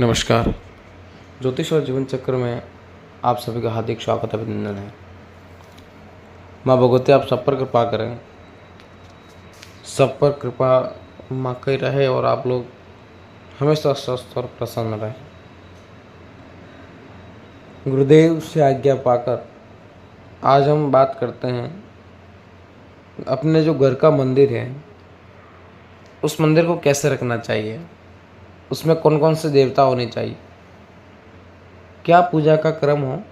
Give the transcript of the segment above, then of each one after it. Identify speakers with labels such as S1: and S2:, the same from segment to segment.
S1: नमस्कार। ज्योतिष और जीवन चक्र में आप सभी का हार्दिक स्वागत अभिनंदन है। माँ भगवती आप सब पर कृपा करें, सब पर कृपा माँ की रहे और आप लोग हमेशा स्वस्थ और प्रसन्न रहें। गुरुदेव से आज्ञा पाकर आज हम बात करते हैं अपने जो घर का मंदिर है उस मंदिर को कैसे रखना चाहिए, उसमें कौन कौन से देवता होने चाहिए, क्या पूजा का क्रम हो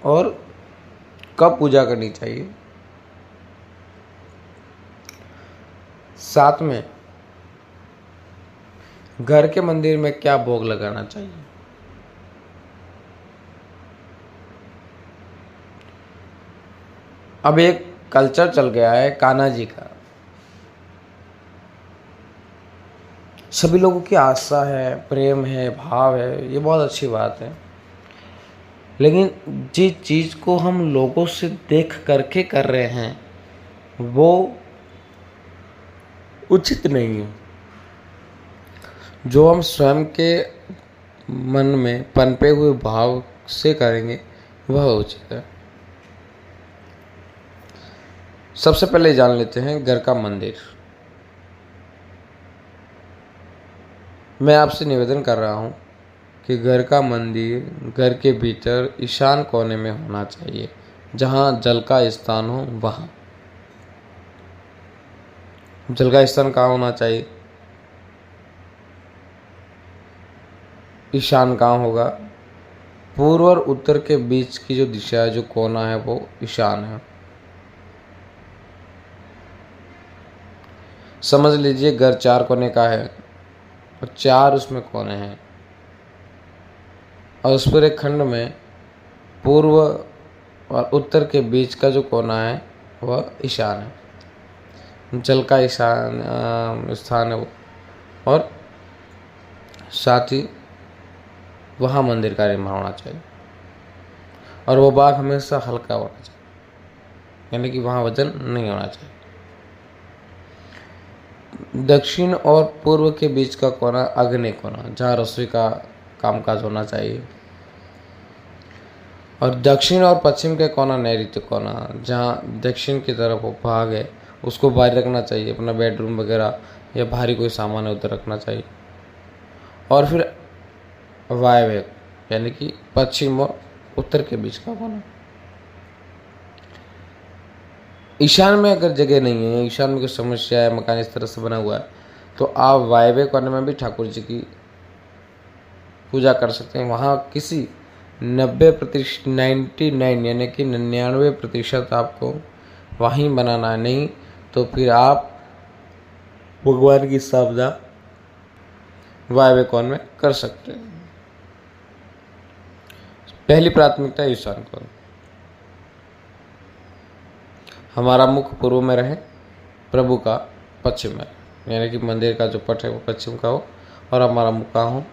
S1: और कब पूजा करनी चाहिए, साथ में घर के मंदिर में क्या भोग लगाना चाहिए। अब एक कल्चर चल गया है कान्हा जी का, सभी लोगों की आस्था है, प्रेम है, भाव है, ये बहुत अच्छी बात है। लेकिन जिस चीज़ को हम लोगों से देख करके कर रहे हैं वो उचित नहीं है। जो हम स्वयं के मन में पनपे हुए भाव से करेंगे वह उचित है। सबसे पहले जान लेते हैं घर का मंदिर। मैं आपसे निवेदन कर रहा हूँ कि घर का मंदिर घर के भीतर ईशान कोने में होना चाहिए, जहाँ जल का स्थान हो। वहाँ जल का स्थान कहाँ होना चाहिए? ईशान कहाँ होगा? पूर्व और उत्तर के बीच की जो दिशा है, जो कोना है, वो ईशान है। समझ लीजिए घर 4 कोने का है और 4 उसमें कोने हैं और उस पर एक खंड में पूर्व और उत्तर के बीच का जो कोना है वह ईशान है। जल का ईशान स्थान है वो, और साथ ही वहाँ मंदिर का निर्माण होना चाहिए और वो भाग हमेशा हल्का होना चाहिए, यानी कि वहाँ वजन नहीं होना चाहिए। दक्षिण और पूर्व के बीच का कोना अग्नि कोना, जहाँ रसोई का कामकाज होना चाहिए। और दक्षिण और पश्चिम के कोना नैऋत्य कोना, जहाँ दक्षिण की तरफ वो भाग है उसको बाहर रखना चाहिए। अपना बेडरूम वगैरह या भारी कोई सामान है उधर रखना चाहिए। और फिर वायव्य, यानी कि पश्चिम और उत्तर के बीच का कोना। ईशान में अगर जगह नहीं है, ईशान में कोई समस्या है, मकान इस तरह से बना हुआ है, तो आप वायव्य कोने में भी ठाकुर जी की पूजा कर सकते हैं। वहाँ किसी 99 यानी कि 99% आपको वहीं बनाना है। नहीं तो फिर आप भगवान की स्थापना वायव्य कोण में कर सकते हैं। पहली प्राथमिकता ईशान कोण। हमारा मुख पूर्व में रहे, प्रभु का पश्चिम में, यानी कि मंदिर का जो पट है वो पश्चिम का हो और हमारा मुख कहाँ हो?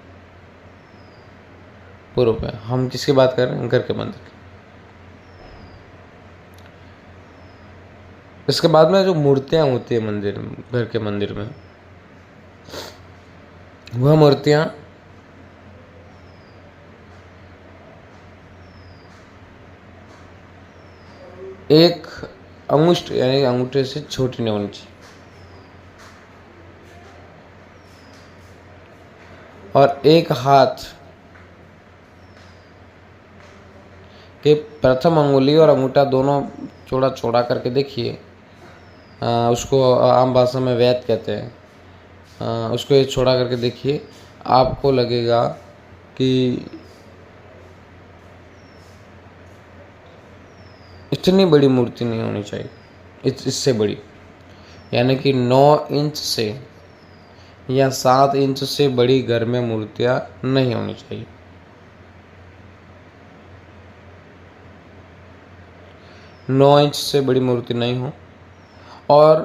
S1: पूर्व में। हम किसकी बात कर रहे हैं? घर के मंदिर की। इसके बाद में जो मूर्तियां होती है मंदिर में, घर के मंदिर में, वह मूर्तियां एक अंगुष्ठ यानी अंगूठे से छोटी नहीं होनी चाहिए और एक हाथ के प्रथम अंगुली और अंगूठा दोनों चौड़ा चौड़ा करके देखिए। उसको आम भाषा में वैद कहते हैं। उसको ये चौड़ा करके देखिए, आपको लगेगा कि इतनी बड़ी मूर्ति नहीं होनी चाहिए, इससे बड़ी, यानी कि 9 इंच से या 7 इंच से बड़ी घर में मूर्तियाँ नहीं होनी चाहिए। नौ इंच से बड़ी मूर्ति नहीं हो और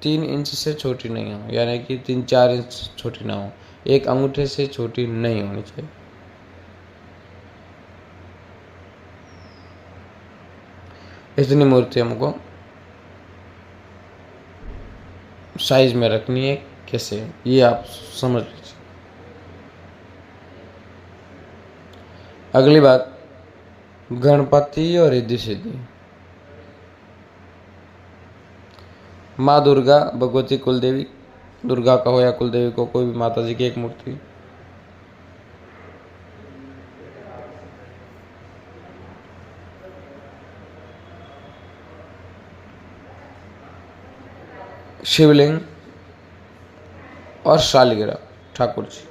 S1: 3 इंच से छोटी नहीं हो, यानी कि 3-4 इंच छोटी ना हो। एक अंगूठे से छोटी नहीं होनी चाहिए। इतनी मूर्ति हमको साइज में रखनी है। कैसे, ये आप समझ लीजिए। अगली बात, गणपति और रिद्धि सिद्धि। माँ दुर्गा, भगवती कुलदेवी, दुर्गा का हो या कुलदेवी को, कोई भी माता जी की एक मूर्ति। शिवलिंग और शालिग्राम ठाकुर जी,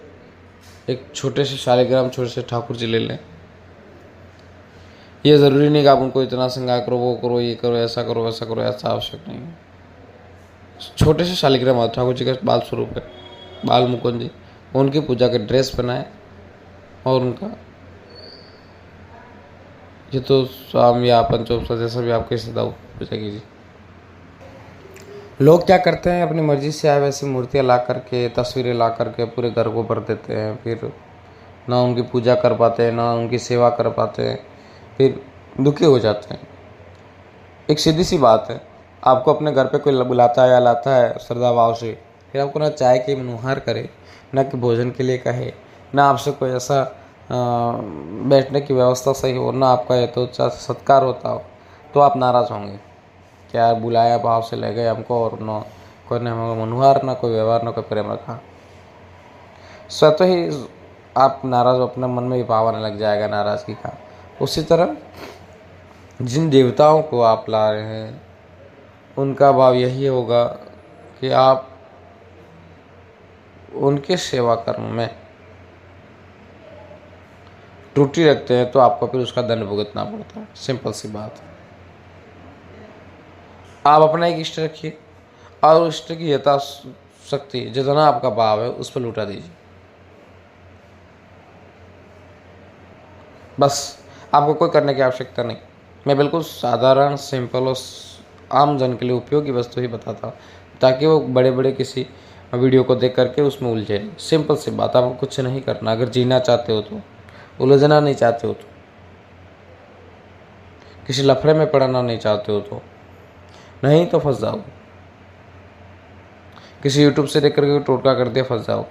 S1: एक छोटे से शालिग्राम, छोटे से ठाकुर जी ले लें। ये ज़रूरी नहीं कि आप उनको इतना श्रृंगार करो, वो करो, ये करो, ऐसा करो, वैसा करो, ऐसा आवश्यक नहीं है। छोटे से शालिग्राम ठाकुर जी का बाल स्वरूप है, बाल मुकुंद जी, उनकी पूजा के ड्रेस बनाए और उनका ये तो स्वाम या पंचोपचार जैसा भी आपके सदा पूजा कीजिए। लोग क्या करते हैं, अपनी मर्जी से आए वैसी मूर्तियाँ ला करके, तस्वीरें ला करके पूरे घर को भर देते हैं, फिर ना उनकी पूजा कर पाते हैं, ना उनकी सेवा कर पाते हैं, फिर दुखी हो जाते हैं। एक सीधी सी बात है, आपको अपने घर पे कोई बुलाता है या लाता है श्रद्धा भाव से, फिर आपको ना चाय की मनुहार करे, ना कि भोजन के लिए कहे, ना आपसे कोई ऐसा बैठने की व्यवस्था सही हो, ना आपका ये तो सत्कार होता हो, तो आप नाराज़ होंगे। क्या बुलाया भाव से ले गए हमको और न कोई ने हमारा मनुहार, ना कोई व्यवहार, ना कोई प्रेम रखा, स्वतः ही आप नाराज़, अपने मन में ही भाव आने लग जाएगा नाराज़गी का। उसी तरह जिन देवताओं को आप ला रहे हैं उनका भाव यही होगा कि आप उनके सेवा कर्म में त्रुटि रखते हैं तो आपको फिर उसका दंड भुगतना पड़ता है। सिंपल सी बात है। आप अपना एक इष्ट रखिए और इष्ट की यथाशक्ति जितना आपका भाव है उस पर लुटा दीजिए। बस आपको कोई करने की आवश्यकता नहीं। मैं बिल्कुल साधारण, सिंपल और आम जन के लिए उपयोगी वस्तु ही बताता हूँ ताकि वो बड़े बड़े किसी वीडियो को देख करके उसमें उलझे नहीं। सिंपल सी बात, आपको कुछ नहीं करना। अगर जीना चाहते हो तो, उलझना नहीं चाहते हो तो, किसी लफड़े में पड़ना नहीं चाहते हो तो, नहीं तो फंस जाओ। किसी यूट्यूब से देख करके टोटका कर दिया, फंस जाओ।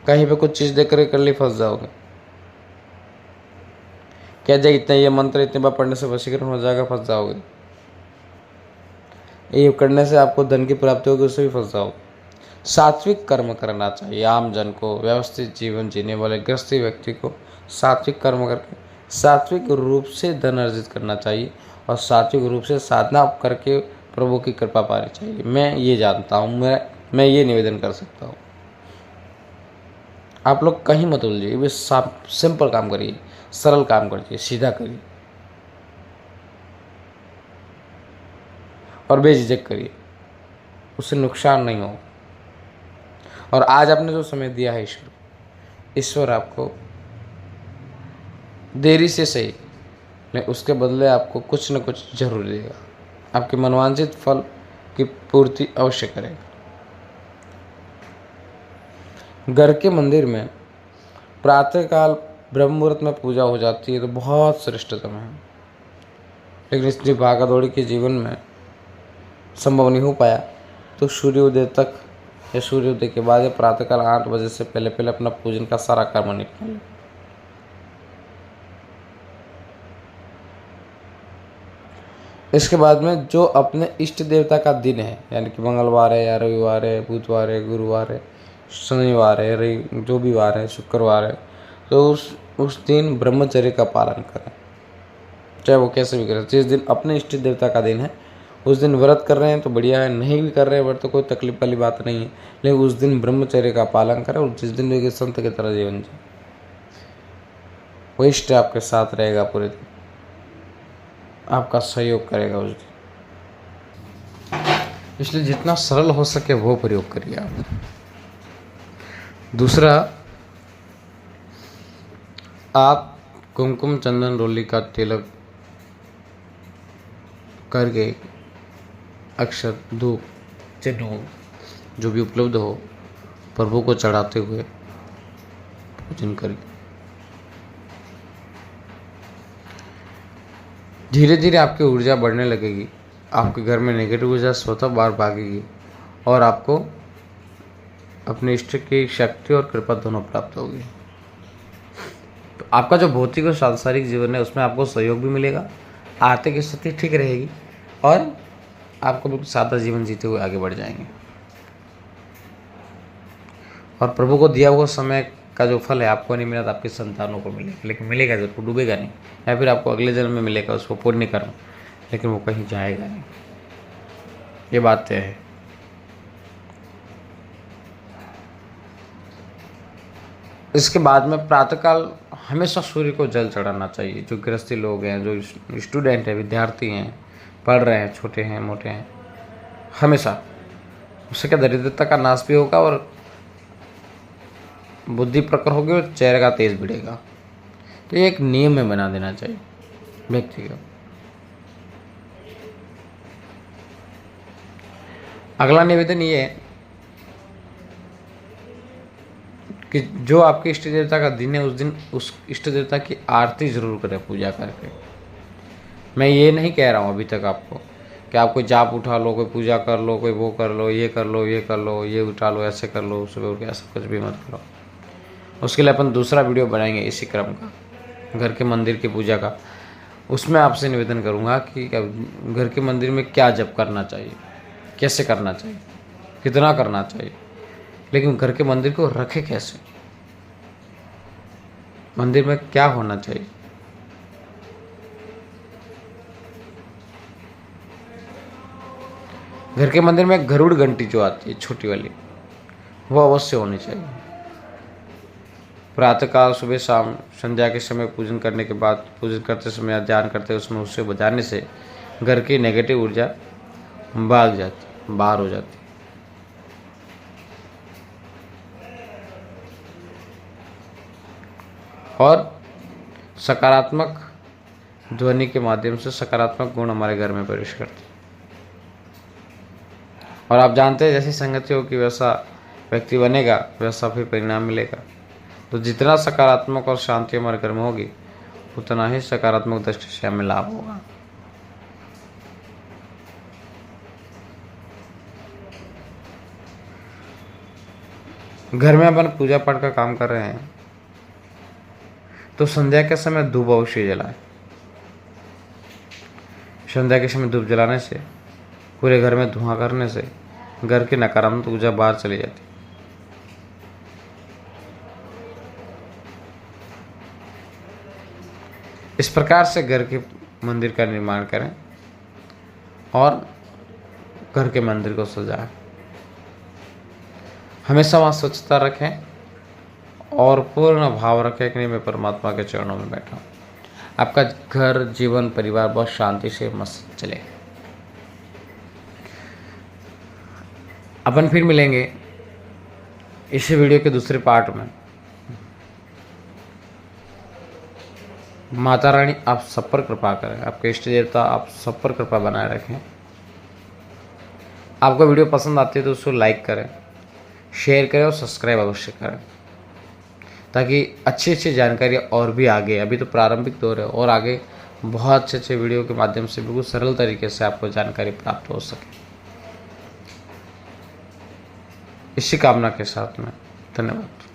S1: कहीं पे कुछ चीज़ देख करके कर ली, फंस जाओगे। क्या जाए इतना ये मंत्र इतने बार पढ़ने से वशीकरण हो जाएगा, फंस जाओगे। ये करने से आपको धन की प्राप्ति होगी, उससे भी फंस जाओगे। सात्विक कर्म करना चाहिए आम जन को, व्यवस्थित जीवन जीने वाले गृहस्थी व्यक्ति को सात्विक कर्म करके सात्विक रूप से धन अर्जित करना चाहिए और सात्विक रूप से साधना करके प्रभु की कृपा पानी चाहिए। मैं ये जानता हूँ, मैं ये निवेदन कर सकता हूँ। आप लोग कहीं मत उलझिए, बस सिंपल काम करिए, सरल काम करिए, सीधा करिए और बेझिझक करिए, उससे नुकसान नहीं हो। और आज आपने जो समय दिया है ईश्वर आपको देरी से सही, लेकिन उसके बदले आपको कुछ न कुछ जरूर देगा। आपके मनोवांछित फल की पूर्ति अवश्य करेगा। घर के मंदिर में प्रातःकाल ब्रह्म मुहूर्त में पूजा हो जाती है तो बहुत श्रेष्ठतम है, लेकिन इतनी भागादौड़ी के जीवन में संभव नहीं हो पाया तो सूर्योदय तक या सूर्योदय के बाद या प्रातःकाल 8 बजे से पहले पहले अपना पूजन का सारा कर्म निपटा लें। इसके बाद में जो अपने इष्ट देवता का दिन है, यानी कि मंगलवार है या रविवार है, बुधवार है, गुरुवार है, शनिवार है, जो भी वार है, शुक्रवार है, तो उस दिन ब्रह्मचर्य का पालन करें, चाहे वो कैसे भी करें। जिस दिन अपने इष्ट देवता का दिन है उस दिन व्रत कर रहे हैं तो बढ़िया है, नहीं भी कर रहे हैं व्रत तो कोई तकलीफ वाली बात नहीं है, लेकिन उस दिन ब्रह्मचर्य का पालन करें और जिस दिन भी संत की तरह जीवन जिए, वो इष्ट आपके साथ रहेगा पूरे दिन, आपका सहयोग करेगा उस दिन। इसलिए जितना सरल हो सके वो प्रयोग करिए आप। दूसरा, आप कुमकुम चंदन रोली का तिलक करके अक्षर, धूप, चिन्ह जो भी उपलब्ध हो प्रभु को चढ़ाते हुए पूजन करिए। धीरे धीरे आपकी ऊर्जा बढ़ने लगेगी, आपके घर में नेगेटिव ऊर्जा स्वतः बाहर भागेगी और आपको अपने इष्ट की शक्ति और कृपा दोनों प्राप्त होगी। तो आपका जो भौतिक और सांसारिक जीवन है उसमें आपको सहयोग भी मिलेगा, आर्थिक स्थिति ठीक रहेगी और आपको बिल्कुल सादा जीवन जीते हुए आगे बढ़ जाएंगे। और प्रभु को दिया हुआ समय का जो फल है आपको नहीं मिला तो आपकी संतानों को मिलेगा, लेकिन मिलेगा जरूर, डूबेगा नहीं। या फिर आपको अगले जन्म में मिलेगा उसको पुण्य कर्म, लेकिन वो कहीं जाएगा नहीं। ये बात तय है। इसके बाद में प्रातःकाल हमेशा सूर्य को जल चढ़ाना चाहिए। जो गृहस्थी लोग हैं, जो स्टूडेंट हैं, विद्यार्थी हैं, पढ़ रहे हैं, छोटे हैं मोटे हैं, हमेशा उससे क्या दरिद्रता का नाश भी होगा और बुद्धि प्रखर होगी और चेहरे का तेज बढ़ेगा। तो ये एक नियम में बना देना चाहिए व्यक्ति को। अगला निवेदन ये है कि जो आपके इष्ट देवता का दिन है उस दिन उस इष्ट देवता की आरती जरूर करें पूजा करके। मैं ये नहीं कह रहा हूँ अभी तक आपको कि आप कोई जाप उठा लो, कोई पूजा कर लो, कोई वो कर लो, ये कर लो, ये कर लो, ये उठा लो, ऐसे कर लो, सुबह उठ के ऐसा कुछ भी मत करो। उसके लिए अपन दूसरा वीडियो बनाएंगे इसी क्रम का, घर के मंदिर की पूजा का। उसमें आपसे निवेदन करूँगा कि घर के मंदिर में क्या जप करना चाहिए, कैसे करना चाहिए, कितना करना चाहिए, लेकिन घर के मंदिर को रखे कैसे, मंदिर में क्या होना चाहिए। घर के मंदिर में गरुड़ घंटी जो आती है छोटी वाली, वो अवश्य होनी चाहिए। प्रातःकाल सुबह शाम संध्या के समय पूजन करने के बाद, पूजन करते समय या ध्यान करते उसमें उससे बजाने से घर की नेगेटिव ऊर्जा भाग जाती, बाहर हो जाती। और सकारात्मक ध्वनि के माध्यम से सकारात्मक गुण हमारे घर में प्रवेश करते। और आप जानते हैं जैसी संगति होगी वैसा व्यक्ति बनेगा, वैसा फिर परिणाम मिलेगा। तो जितना सकारात्मक और शांति हमारे घर में होगी उतना ही सकारात्मक दृष्टि से हमें लाभ होगा। घर में अपन पूजा पाठ का काम कर रहे हैं तो संध्या के समय धूप अवश्य जलाएं। संध्या के समय धूप जलाने से, पूरे घर में धुआं करने से घर की नकारात्मक ऊर्जा बाहर चली जाती। इस प्रकार से घर के मंदिर का निर्माण करें और घर के मंदिर को सजाएं। हमेशा वहाँ स्वच्छता रखें और पूर्ण भाव रखें कि नहीं मैं परमात्मा के चरणों में बैठा हूँ। आपका घर, जीवन, परिवार बहुत शांति से मस्त चले। अपन फिर मिलेंगे इसी वीडियो के दूसरे पार्ट में। माता रानी आप सब पर कृपा करें, आपके इष्ट देवता आप सब पर कृपा बनाए रखें। आपको वीडियो पसंद आती है तो उसको लाइक करें, शेयर करें और सब्सक्राइब अवश्य करें, ताकि अच्छी अच्छी जानकारी और भी आगे, अभी तो प्रारंभिक दौर है, और आगे बहुत अच्छे अच्छे वीडियो के माध्यम से बिल्कुल सरल तरीके से आपको जानकारी प्राप्त हो सके। इसी कामना के साथ में धन्यवाद।